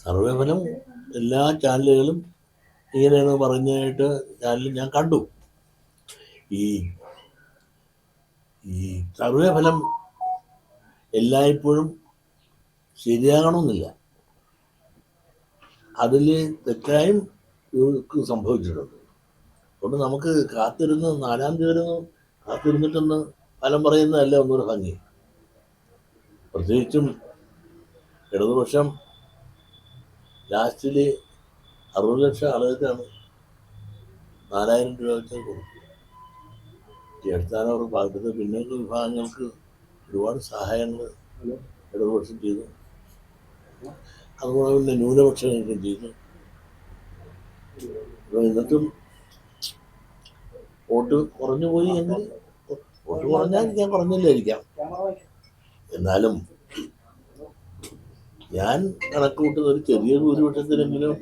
Survey ഫലം എല്ലാ ചാനലുകളും ഇങ്ങനെയാണ് പറഞ്ഞതായിട്ട് ചാനലിൽ ഞാൻ കണ്ടു. ഈ ഈ സർവേ ഫലം എല്ലായ്പ്പോഴും ശരിയാകണമെന്നില്ല. അതിൽ തെറ്റായും സംഭവിച്ചിട്ടുണ്ട്. അതുകൊണ്ട് നമുക്ക് കാത്തിരുന്ന് 4-ാം തീയതി വരെ കാത്തിരുന്നിട്ടൊന്ന് ഫലം പറയുന്നതല്ല ഒന്നൊരു ഭംഗി. പ്രത്യേകിച്ചും ഇടതുപക്ഷം ലാസ്റ്റിൽ 60 ലക്ഷം ആളുകൾക്കാണ് 4000 രൂപ വെച്ച് കൊടുക്കും. ഈ അടിസ്ഥാന ഭാഗത്ത് പിന്നോക്ക വിഭാഗങ്ങൾക്ക് ഒരുപാട് സഹായങ്ങൾ ഇടതുപക്ഷം ചെയ്തു. അതുപോലെ തന്നെ ന്യൂനപക്ഷങ്ങൾക്കും ചെയ്തു. എന്നിട്ടും വോട്ട് കുറഞ്ഞു പോയി എങ്കിൽ, വോട്ട് കുറഞ്ഞാൽ ഞാൻ കുറഞ്ഞില്ലായിരിക്കാം, എന്നാലും ഞാൻ കണക്ക് കൂട്ടുന്ന ഒരു ചെറിയ ഭൂരിപക്ഷത്തിലെങ്കിലും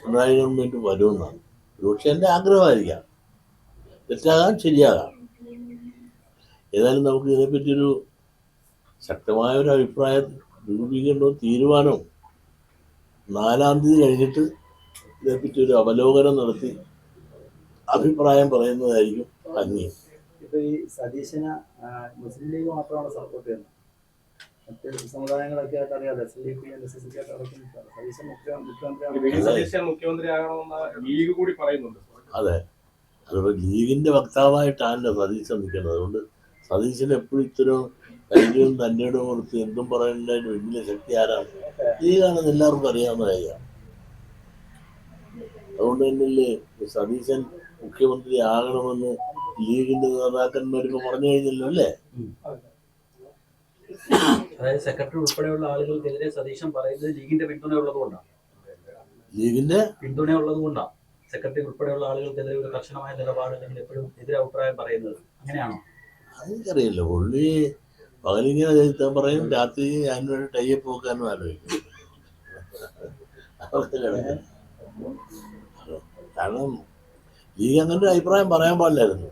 പിണറായി ഗവൺമെന്റ് വരുമെന്നാണ്. ഒരുപക്ഷെ എൻ്റെ ആഗ്രഹമായിരിക്കാം, തെറ്റാകാം ശരിയാകാം. ഏതായാലും നമുക്ക് ഇതിനെപ്പറ്റിയൊരു ശക്തമായൊരു അഭിപ്രായം രൂപീകരിക്കേണ്ട തീരുമാനവും 4-ാം തീയതി കഴിഞ്ഞിട്ട് ഇതിനെപ്പറ്റി ഒരു അവലോകനം നടത്തി അഭിപ്രായം പറയുന്നതായിരിക്കും ഭംഗി. ഇപ്പൊ ഈ സതീശന് മുസ്ലിം ലീഗ് മാത്രമാണ് സപ്പോർട്ട് ചെയ്യുന്നത്. മറ്റ് സമുദായങ്ങളൊക്കെ ആയിട്ട് അറിയാതെ അതെ, അതുപോലെ ലീഗിന്റെ വക്താവായിട്ടാണല്ലോ സതീശൻ നിൽക്കുന്നത്. അതുകൊണ്ട് സതീശന് എപ്പോഴും ഇത്തരം ധൈര്യവും തന്നോടും കൊടുത്ത് എന്തും പറയുന്നതിന് വലിയ ശക്തി ആരാണ്? ലീഗാണെന്ന് എല്ലാവർക്കും അറിയാവുന്ന കാര്യമാണ്. അതുകൊണ്ട് തന്നെയല്ലേ സതീശൻ മുഖ്യമന്ത്രി ആകണമെന്ന് ലീഗിന്റെ നേതാക്കന്മാർക്ക് പറഞ്ഞു കഴിഞ്ഞല്ലോ അല്ലേ? അതായത് സെക്രട്ടറി ഉൾപ്പെടെയുള്ള ആളുകൾക്കെതിരെ സതീശൻ പറയുന്നത് ലീഗിന്റെ പിന്തുണയുള്ളത് കൊണ്ടാണ്. ലീഗിന്റെ പിന്തുണയുള്ളത് കൊണ്ടാണ് സെക്രട്ടറി ഉൾപ്പെടെയുള്ള ആളുകൾക്കെതിരെ ഒരു കർശനമായ നിലപാട് അല്ലെങ്കിൽ എപ്പോഴും എതിരഭിപ്രായം പറയുന്നത്. അങ്ങനെയാണോ? അതെനിക്കറിയില്ല. പുള്ളി പകലിങ്ങനെ എഴുത്താൻ പറയും, രാത്രി ഞാനൊരു ടൈപ്പ് നോക്കാനും ആലോചിക്കും. കാരണം ലീഗ് അങ്ങനെ ഒരു അഭിപ്രായം പറയാൻ പാടില്ലായിരുന്നു.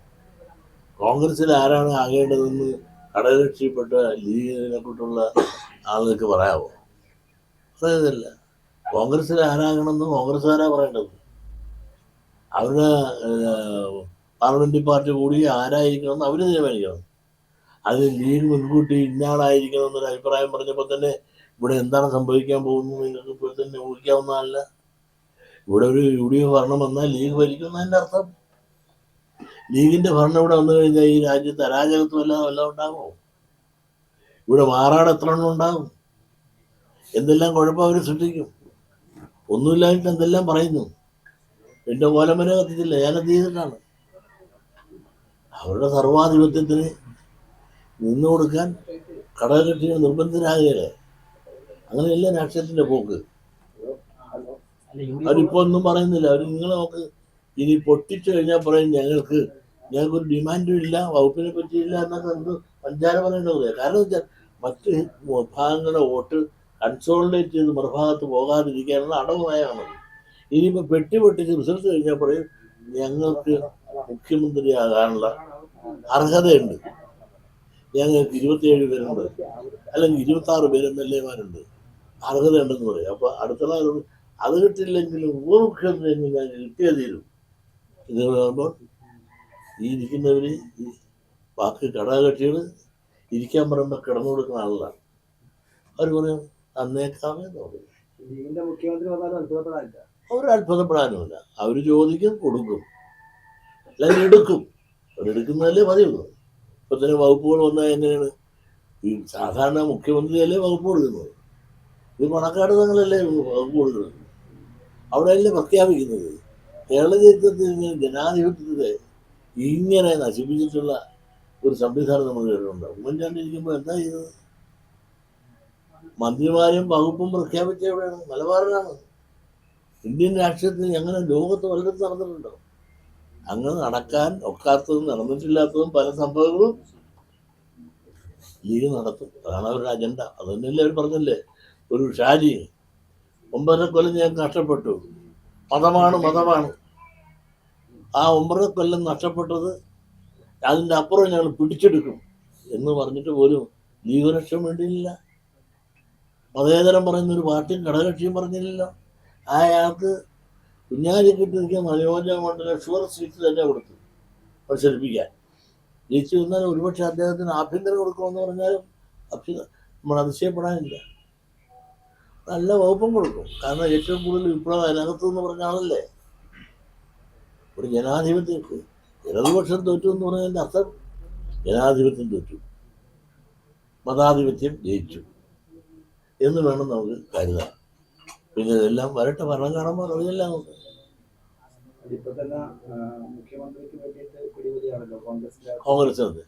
കോൺഗ്രസിൽ ആരാണ് ആകേണ്ടതെന്ന് ഘടകകക്ഷിപ്പെട്ട ലീഗിനെ കുറിച്ചുള്ള ആളുകൾക്ക് പറയാമോ? അതല്ല. കോൺഗ്രസിൽ ആരാകണമെന്ന് കോൺഗ്രസ്സുകാരാ പറയേണ്ടത്. അവരുടെ പാർലമെന്ററി പാർട്ടി കൂടി ആരായിരിക്കണമെന്ന് അവർ തീരുമാനിക്കണം. അതിന് ലീഗ് മുൻകൂട്ടി ഇന്നയാളായിരിക്കണം എന്നൊരു അഭിപ്രായം പറഞ്ഞപ്പോൾ തന്നെ ഇവിടെ എന്താണ് സംഭവിക്കാൻ പോകുന്നത് നിങ്ങൾക്ക് ഇപ്പോൾ തന്നെ ഊഹിക്കാവുന്നതല്ല. ഇവിടെ ഒരു UDF ഭരണം വന്നാൽ ലീഗ് ഭരിക്കുന്നതിൻ്റെ അർത്ഥം ലീഗിന്റെ ഭരണം ഇവിടെ വന്നു കഴിഞ്ഞാൽ ഈ രാജ്യത്ത് അരാജകത്വം വല്ലതും ഉണ്ടാകുമോ? ഇവിടെ മാറാട് എത്ര എണ്ണം ഉണ്ടാകും? എന്തെല്ലാം കുഴപ്പം അവർ സൃഷ്ടിക്കും? ഒന്നുമില്ലായിട്ട് എന്തെല്ലാം പറയുന്നു. എന്റെ കോലമര കത്തിച്ചില്ല, ഞാനത് ചെയ്തിട്ടാണ്. അവരുടെ സർവാധിപത്യത്തിന് നിന്നു കൊടുക്കാൻ ഘടകകക്ഷികൾ നിർബന്ധരാകുകയല്ലേ. അങ്ങനെയല്ല രാഷ്ട്രീയത്തിന്റെ പോക്ക്. അവരിപ്പോ ഒന്നും പറയുന്നില്ല. അവർ നിങ്ങൾ നോക്ക്, ഇനി പൊട്ടിച്ചു കഴിഞ്ഞാൽ പറയും ഞങ്ങൾക്കൊരു ഡിമാൻഡും ഇല്ല, വകുപ്പിനെ പറ്റിയില്ല എന്നൊക്കെ നമുക്ക് പഞ്ചാര പറയേണ്ടത്. കാരണം വെച്ചാൽ മറ്റ് വിഭാഗങ്ങളുടെ വോട്ട് കൺസോളിഡേറ്റ് ചെയ്ത് മറുഭാഗത്ത് പോകാതിരിക്കാനുള്ള അടവുമായാണ്. ഇനിയിപ്പോൾ പൊട്ടിച്ച് റിസൾട്ട് കഴിഞ്ഞാൽ പറയും ഞങ്ങൾക്ക് മുഖ്യമന്ത്രിയാകാനുള്ള അർഹതയുണ്ട്, ഞങ്ങൾക്ക് 27 പേരുണ്ട്, അല്ലെങ്കിൽ 26 പേര് MLA-മാരുണ്ട്, അർഹതയുണ്ടെന്ന് പറയും. അപ്പൊ അടുത്തുള്ള അത് കിട്ടില്ലെങ്കിലും ഉപമുഖ്യമന്ത്രി ഞാൻ കിട്ടിയേ തീരും. ഇത് പറയുമ്പോൾ ഈ ഇരിക്കുന്നവര് ബാക്കി ഘടകകക്ഷികൾ ഇരിക്കാൻ പറയുമ്പോൾ കിടന്നു കൊടുക്കുന്ന ആളുകളാണ്. അവർ പറയും തന്നേക്കാമേ പറയും. അവർ അത്ഭുതപ്പെടാനുമില്ല. അവർ ചോദിക്കും, കൊടുക്കും, അല്ലെങ്കിൽ എടുക്കും. അവരെടുക്കുന്നതല്ലേ മതിയുള്ളൂ. ഇപ്പൊ തന്നെ വകുപ്പുകൾ വന്നാൽ എങ്ങനെയാണ്? ഈ സാധാരണ മുഖ്യമന്ത്രിയല്ലേ വകുപ്പ് കൊടുക്കുന്നത്. ഇത് മണക്കാട് തങ്ങളല്ലേ വകുപ്പ് കൊടുക്കുന്നത്. അവിടെയല്ലേ പ്രഖ്യാപിക്കുന്നത്. കേരള ചരിത്രത്തിൽ ജനാധിപത്യത്തെ ഇങ്ങനെ നശിപ്പിച്ചിട്ടുള്ള ഒരു സംവിധാനം നമ്മൾ കേട്ടിട്ടുണ്ട്. ഉമ്മൻചാണ്ടി ഇരിക്കുമ്പോൾ എന്താ ചെയ്തത്? മന്ത്രിമാരും വകുപ്പും പ്രഖ്യാപിച്ച എവിടെയാണ്? മലബാറിലാണ്. ഇന്ത്യൻ രാഷ്ട്രീയത്തിൽ അങ്ങനെ ലോകത്ത് വല്ലതും നടന്നിട്ടുണ്ടോ? അങ്ങനെ നടക്കാൻ ഒക്കാത്തതും നടന്നിട്ടില്ലാത്തതും പല സംഭവങ്ങളും ലീഗ് നടത്തും. അതാണ് അവരുടെ അജണ്ട. അത് തന്നെയല്ലേ അവർ പറഞ്ഞല്ലേ, ഒരു ഷാജി 9.5 കൊല്ലം ഞാൻ നഷ്ടപ്പെട്ടു, മതമാണ്. ആ 9.5 കൊല്ലം നഷ്ടപ്പെട്ടത് അതിൻ്റെ അപ്പുറം ഞങ്ങൾ പിടിച്ചെടുക്കും എന്ന് പറഞ്ഞിട്ട് പോലും ലീഗ് രക്ഷ വേണ്ടിയില്ല. മതേതരം പറയുന്ന ഒരു പാർട്ടിയും ഘടകകക്ഷിയും പറഞ്ഞില്ലല്ലോ. അയാൾക്ക് കുഞ്ഞാലിക്കുട്ടി നിൽക്കുന്ന നിയോജക മണ്ഡലം ഷുവർ സീറ്റ് തന്നെ കൊടുത്തു മത്സരിപ്പിക്കാൻ. ജയിച്ചു വന്നാൽ ഒരുപക്ഷെ അദ്ദേഹത്തിന് ആഭ്യന്തരം കൊടുക്കുമെന്ന് പറഞ്ഞാലും നമ്മൾ അതിശയപ്പെടാനില്ല. നല്ല വകുപ്പും കൊടുക്കും. കാരണം ഏറ്റവും കൂടുതൽ വിപ്ലവം അതിനകത്ത് എന്ന് പറഞ്ഞ ആളല്ലേ. ഒരു ജനാധിപത്യത്തിൽ ഇടതുപക്ഷം തോറ്റു എന്ന് പറഞ്ഞതിൻ്റെ അർത്ഥം ജനാധിപത്യം തോറ്റു, മതാധിപത്യം ജയിച്ചു എന്ന് വേണം നമുക്ക് കരുതാൻ. പിന്നെ ഇതെല്ലാം വരട്ടെ, ഭരണം കാണുമ്പോൾ അറിയില്ല നമുക്ക്. ഇപ്പൊ തന്നെ മുഖ്യമന്ത്രിക്ക് വേണ്ടിയിട്ട് പിടിവലിയാണല്ലോ കോൺഗ്രസിനകത്ത്.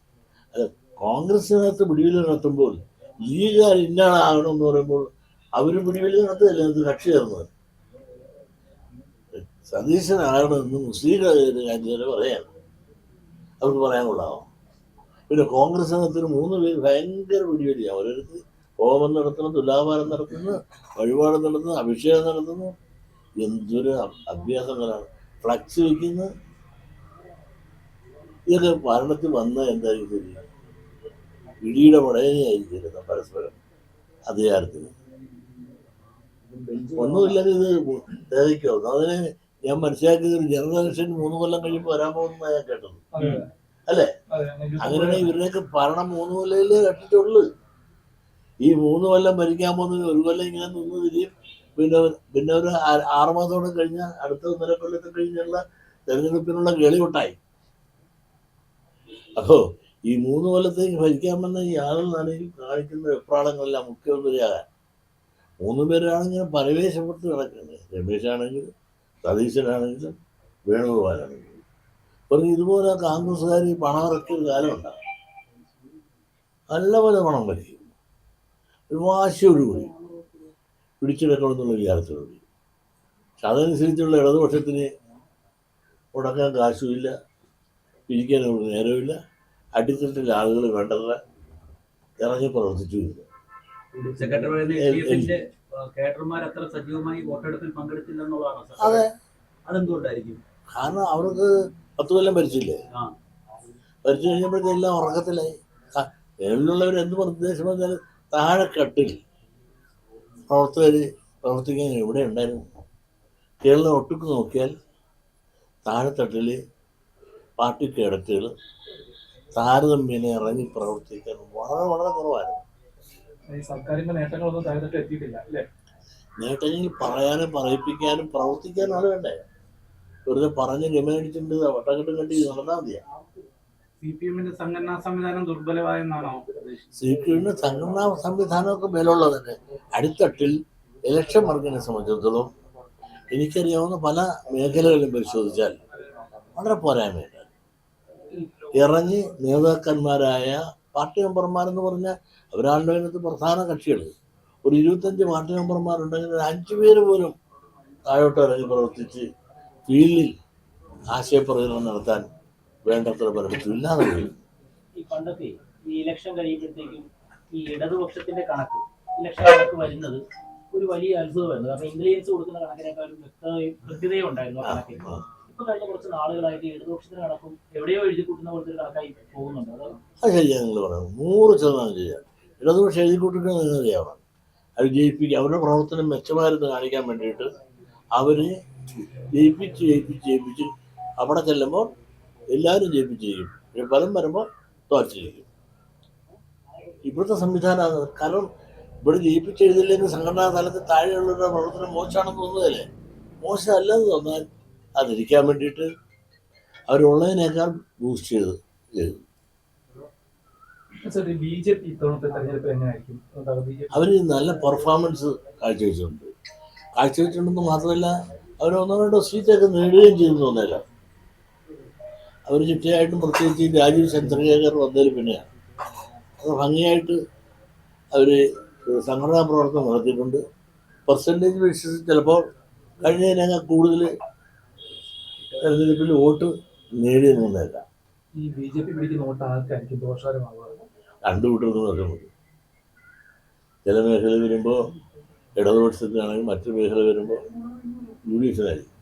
അല്ല, കോൺഗ്രസിനകത്ത് പിടിവലി നടത്തുമ്പോൾ ലീഗുകാർ ഇന്നാളാകണമെന്ന് പറയുമ്പോൾ അവർ പിടിവലി നടത്തുകയല്ലേ അത് കക്ഷി ചേർന്നത്. സതീശനാകണമെന്ന് മുസ്ലിം കാര്യത്തിന് പറയാണ്, അവർക്ക് പറയാൻ കൊള്ളാമോ? പിന്നെ കോൺഗ്രസിനകത്തിന് 3 പേര് ഭയങ്കര പിടിവലിയാണ്. ഓരോരുത്തർ ഹോമം നടത്തുന്നു, തുലാഭാരം നടത്തുന്നു, വഴിപാട് നടത്തുന്നു, അഭിഷേകം നടത്തുന്നു. എന്തൊരു അഭ്യാസങ്ങളാണ്. ഫ്ലക്സ് വയ്ക്കുന്നു. ഇതൊക്കെ ഭരണത്തിൽ വന്നാൽ എന്തായിരിക്കും? ഇടിയുടെ പടയനെയായിരിക്കും പരസ്പരം അധികാരത്തിന്. ഒന്നുമില്ലെങ്കിൽ ഇത് തേദിക്കോ. അതിന് ഞാൻ മനസ്സിലാക്കിയത് ഒരു ജനറൽ ഇലക്ഷൻ 3 കൊല്ലം കഴിയുമ്പോൾ വരാൻ പോകുന്ന ഞാൻ കേട്ടത് അല്ലേ? അങ്ങനെയാണെങ്കിൽ ഇവരുടെയൊക്കെ ഭരണം 3 കൊല്ലയിലേ കട്ടിട്ടുള്ളൂ. ഈ 3 കൊല്ലം ഭരിക്കാൻ പോകുന്നതിന് 1 കൊല്ലം ഇങ്ങനെ നിന്ന് തിരിയും. പിന്നെ ഒരു 6 മാസത്തോടെ കഴിഞ്ഞാൽ അടുത്ത 1.5 കൊല്ലത്തെ കഴിഞ്ഞുള്ള തെരഞ്ഞെടുപ്പിനുള്ള കേളികൊട്ടായി. അപ്പോ ഈ 3 കൊല്ലത്തേക്ക് ഭരിക്കാമെന്ന ഈ ആളുകളാണ് ഈ കാണിക്കുന്ന വെപ്രാളങ്ങളെല്ലാം മുഖ്യമന്ത്രിയാകാൻ. 3 പേരാണെങ്കിലും പരവേശപ്പെട്ട് കിടക്കുന്നത്. രമേശാണെങ്കിലും സതീശനാണെങ്കിലും വേണുഗോപാലാണെങ്കിലും. അപ്പം ഇതുപോലെ കോൺഗ്രസ്സുകാർ ഈ പണം ഇറക്കിയ ഒരു കാലം ഉണ്ടാകും. നല്ലപോലെ പണം വലിക്കും, ഒരു വാശിയോടുകൂടി പിടിച്ചെടുക്കണമെന്നുള്ള വിചാരത്തോടുകൂടി. പക്ഷെ അതനുസരിച്ചുള്ള ഇടതുപക്ഷത്തിന് മുടക്കാൻ കാശുമില്ല, പിരിക്കാൻ നേരമില്ല, അടിത്തട്ടിൽ ആളുകൾ വേണ്ടത്ര ഇറങ്ങി പ്രവർത്തിച്ചുമില്ല. കേഡർമാർ അത്ര സജീവമായി വോട്ടെടുപ്പിൽ പങ്കെടുത്തില്ലെന്നുള്ളതാണ്. അതെ, അതെന്തുകൊണ്ടായിരിക്കും? കാരണം അവർക്ക് 10 കൊല്ലം ഭരിച്ചില്ലേ. ഭരിച്ചു കഴിഞ്ഞപ്പോഴത്തെ എല്ലാം ഉറക്കത്തിലായി. മേളിലുള്ളവർ എന്ത് നിർദ്ദേശം പറഞ്ഞാൽ താഴെക്കട്ടിൽ പ്രവർത്തകർ പ്രവർത്തിക്കാൻ എവിടെ ഉണ്ടായിരുന്നു? കേരളം ഒട്ടുക്ക് നോക്കിയാൽ താഴെത്തട്ടിൽ പാർട്ടി കേഡറ്റുകൾ താരതമ്യേന ഇറങ്ങി പ്രവർത്തിക്കാൻ വളരെ വളരെ കുറവായിരുന്നു. സർക്കാരിന്റെ നേട്ടങ്ങളൊന്നും താഴെത്തട്ട് എത്തിയിട്ടില്ല അല്ലേ? നേട്ടങ്ങളിൽ പറയാനും പറയിപ്പിക്കാനും പ്രവർത്തിക്കാനും ആൾ വേണ്ടേ? വെറുതെ പറഞ്ഞ് ഗമനടിച്ചിട്ടുണ്ട് വട്ടക്കെട്ടും കെട്ടി നടന്നാൽ മതിയാ. CPM-ന്റെ സംഘടനാ സംവിധാനം ദുർബലമായെന്നാണോ? CPM-ന്റെ സംഘടനാ സംവിധാനമൊക്കെ മേലുള്ള തന്നെ. അടിത്തട്ടിൽ ഇലക്ഷൻ വർക്കിനെ സംബന്ധിച്ചിടത്തോളം എനിക്കറിയാവുന്ന പല മേഖലകളിലും പരിശോധിച്ചാൽ വളരെ പോരായ്മയുണ്ട്. ഇറങ്ങി നേതാക്കന്മാരായ പാർട്ടി മെമ്പർമാരെന്ന് പറഞ്ഞാൽ അവരാളുടെ അതിനകത്ത് പ്രധാന കക്ഷികൾ. ഒരു 25 പാർട്ടി മെമ്പർമാരുണ്ടെങ്കിൽ 5 പേര് പോലും താഴോട്ട് ഇറങ്ങി പ്രവർത്തിച്ച് ഫീൽഡിൽ ആശയപ്രകടനം നടത്താൻ വേണ്ടത്ര പരിമിതിയില്ലാതെ പോയി. ഈ പണ്ടൊക്കെ ഈ ഇലക്ഷൻ കഴിയുമ്പോഴത്തേക്കും ഈ ഇടതുപക്ഷത്തിന്റെ കണക്ക് ഇലക്ഷൻ കണക്ക് വരുന്നത് ഒരു വലിയ അത്ഭുതമായിരുന്നു. കാരണം ഇന്റലിജൻസ് കൊടുക്കുന്ന കണക്കിനേക്കാളും കൃത്യതയും ഉണ്ടായിരുന്നു ആ കണക്കിൽ. ഇപ്പൊ കഴിഞ്ഞ കുറച്ച് നാളുകളായിട്ട് ഇടതുപക്ഷത്തിന്റെ കണക്കും എവിടെയോ എഴുതി കൂട്ടുന്ന പോലത്തെ ഒരു കണക്കായി പോകുന്നുണ്ട്. അത് ശരിയാണ് നിങ്ങൾ പറയുന്നത്, 100% ചെയ്യാം. ഇടതുപക്ഷം എഴുതി കൂട്ടിട്ട് അറിയാവണം. അത് ജയിപ്പിക്കുക, അവരുടെ പ്രവർത്തനം മെച്ചമായിരുന്നു കാണിക്കാൻ വേണ്ടിയിട്ട് അവർ ജയിപ്പിച്ച് അവിടെ ചെല്ലുമ്പോൾ എല്ലാവരും ജയിപ്പിച്ച് ചെയ്യും. ഫലം വരുമ്പോൾ തോറ്റിരിക്കും. ഇവിടുത്തെ സംവിധാനം കാരണം ഇവിടെ ജയിപ്പിച്ചെഴുതില്ലെങ്കിൽ സംഘടനാ തലത്തിൽ താഴെയുള്ളവരുടെ പ്രവർത്തനം മോശമാണെന്ന് തോന്നുകയല്ലേ? മോശമല്ലെന്ന് തോന്നാൽ അതിരിക്കാൻ വേണ്ടിയിട്ട് അവരുള്ളതിനേക്കാൾ ബൂസ്റ്റ് ചെയ്തു. BJP ഇത്തവണത്തെ തെരഞ്ഞെടുപ്പ് എങ്ങനെയായിരിക്കും? അവർ നല്ല പെർഫോമൻസ് കാഴ്ചവെച്ചിട്ടുണ്ടെന്ന് മാത്രമല്ല അവർ 1-2 സീറ്റൊക്കെ നേടുകയും ചെയ്തു തോന്നേല. അവർ ചിട്ടയായിട്ടും പ്രത്യേകിച്ച് രാജീവ് ചന്ദ്രശേഖർ വന്നതിൽ പിന്നെയാണ് അത് ഭംഗിയായിട്ട് അവർ സംഘടനാ പ്രവർത്തനം നടത്തിയിട്ടുണ്ട്. പെർസെൻറ്റേജ് ബേസിസ് ചിലപ്പോൾ കഴിഞ്ഞതിനേക്കാൾ കൂടുതൽ തെരഞ്ഞെടുപ്പിൽ വോട്ട് നേടിയെന്ന് വന്നേക്കാം. ഈ BJP പിടിക്കുന്ന വോട്ട് ആർക്കായിരിക്കും ദോഷകരമാവുക? 2 കൂട്ടർന്ന് പറഞ്ഞാൽ മതി. ചില മേഖല വരുമ്പോൾ ഇടതുപക്ഷത്തിനാണെങ്കിൽ മറ്റു മേഖല വരുമ്പോൾ UDF-നായിരിക്കും.